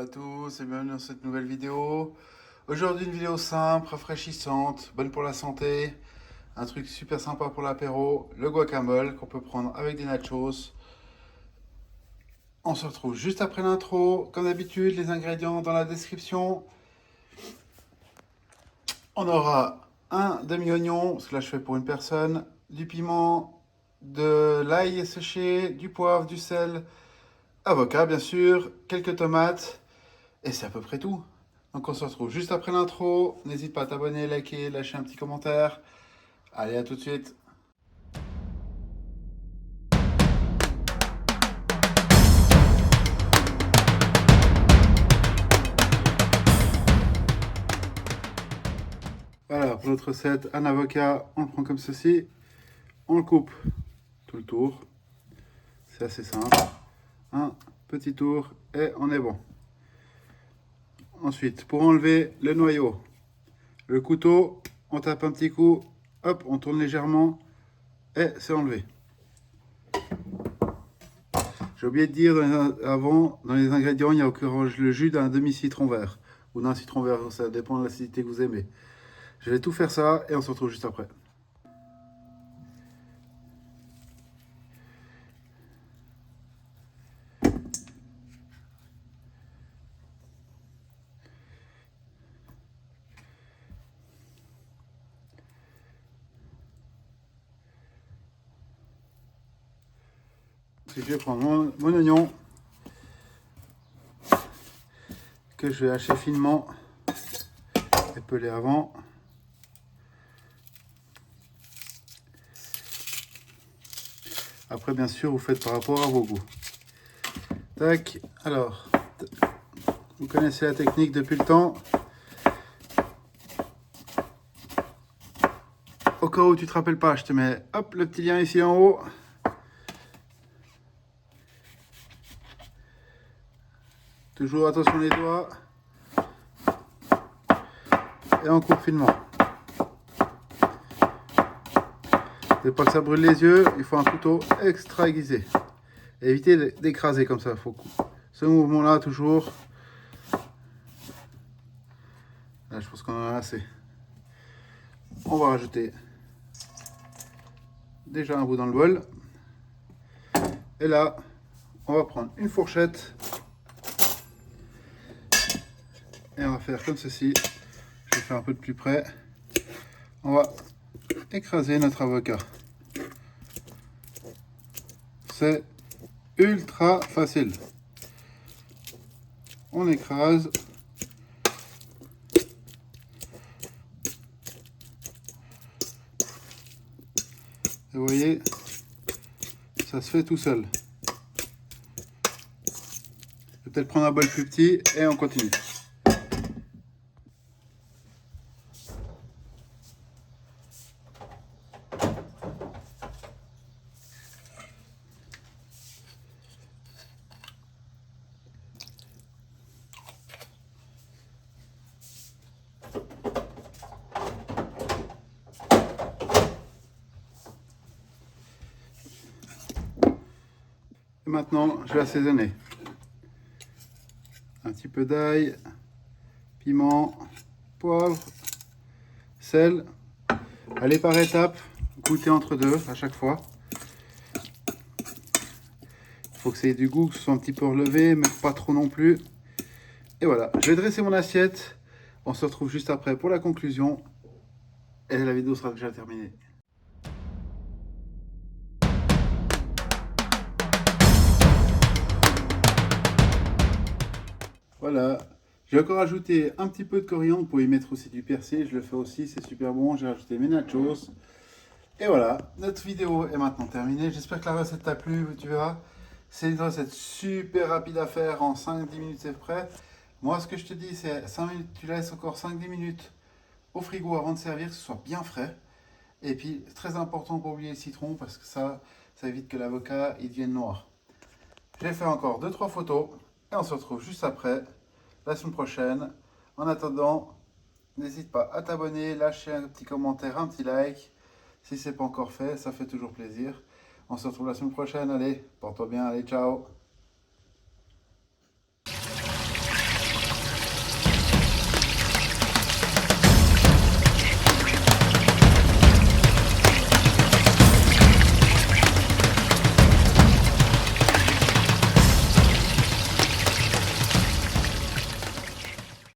à tous et bienvenue dans cette nouvelle vidéo. Aujourd'hui une vidéo simple, rafraîchissante, bonne pour la santé. Un truc super sympa pour l'apéro, le guacamole qu'on peut prendre avec des nachos. On se retrouve juste après l'intro. Comme d'habitude, les ingrédients dans la description. On aura un demi-oignon, parce que là je fais pour une personne, du piment, de l'ail séché, du poivre, du sel, avocat bien sûr, quelques tomates. Et c'est à peu près tout. Donc on se retrouve juste après l'intro. N'hésite pas à t'abonner, liker, lâcher un petit commentaire. Allez, à tout de suite. Voilà, pour notre recette, un avocat, on le prend comme ceci. On le coupe tout le tour. C'est assez simple. Un petit tour et on est bon. Ensuite, pour enlever le noyau, le couteau, on tape un petit coup, hop, on tourne légèrement et c'est enlevé. J'ai oublié de dire avant, dans les ingrédients, il y a encore le jus d'un demi-citron vert ou d'un citron vert, ça dépend de l'acidité que vous aimez. Je vais tout faire ça et on se retrouve juste après. Je vais prendre mon oignon que je vais hacher finement et peler avant. Après, bien sûr, vous faites par rapport à vos goûts. Tac, alors, vous connaissez la technique depuis le temps. Au cas où tu te rappelles pas, je te mets hop, le petit lien ici en haut. Toujours attention les doigts. Et on coupe finement. C'est pas que ça brûle les yeux, il faut un couteau extra aiguisé. Et évitez d'écraser comme ça. Faut ce mouvement-là toujours. Là, je pense qu'on en a assez. On va rajouter déjà un bout dans le bol. Et là, on va prendre une fourchette. Et on va faire comme ceci. Je vais faire un peu de plus près. On va écraser notre avocat. C'est ultra facile. On écrase. Et vous voyez, ça se fait tout seul. Je vais peut-être prendre un bol plus petit et on continue. Et maintenant, je vais assaisonner. Un petit peu d'ail, piment, poivre, sel. Allez par étapes, goûtez entre deux à chaque fois. Il faut que ça ait du goût, que ce soit un petit peu relevé, mais pas trop non plus. Et voilà, je vais dresser mon assiette. On se retrouve juste après pour la conclusion. Et la vidéo sera déjà terminée. Voilà, j'ai encore ajouté un petit peu de coriandre, vous pouvez y mettre aussi du persil, je le fais aussi, c'est super bon. J'ai rajouté mes nachos. Et voilà, notre vidéo est maintenant terminée. J'espère que la recette t'a plu, tu verras. C'est une recette super rapide à faire, en 5-10 minutes c'est prêt. Moi ce que je te dis c'est 5 minutes, tu laisses encore 5-10 minutes au frigo avant de servir, que ce soit bien frais. Et puis très important, pas oublier le citron parce que ça évite que l'avocat il devienne noir. J'ai fait encore 2-3 photos et on se retrouve juste après, la semaine prochaine. En attendant, n'hésite pas à t'abonner, lâcher un petit commentaire, un petit like. Si ce n'est pas encore fait, ça fait toujours plaisir. On se retrouve la semaine prochaine. Allez, porte-toi bien. Allez, ciao.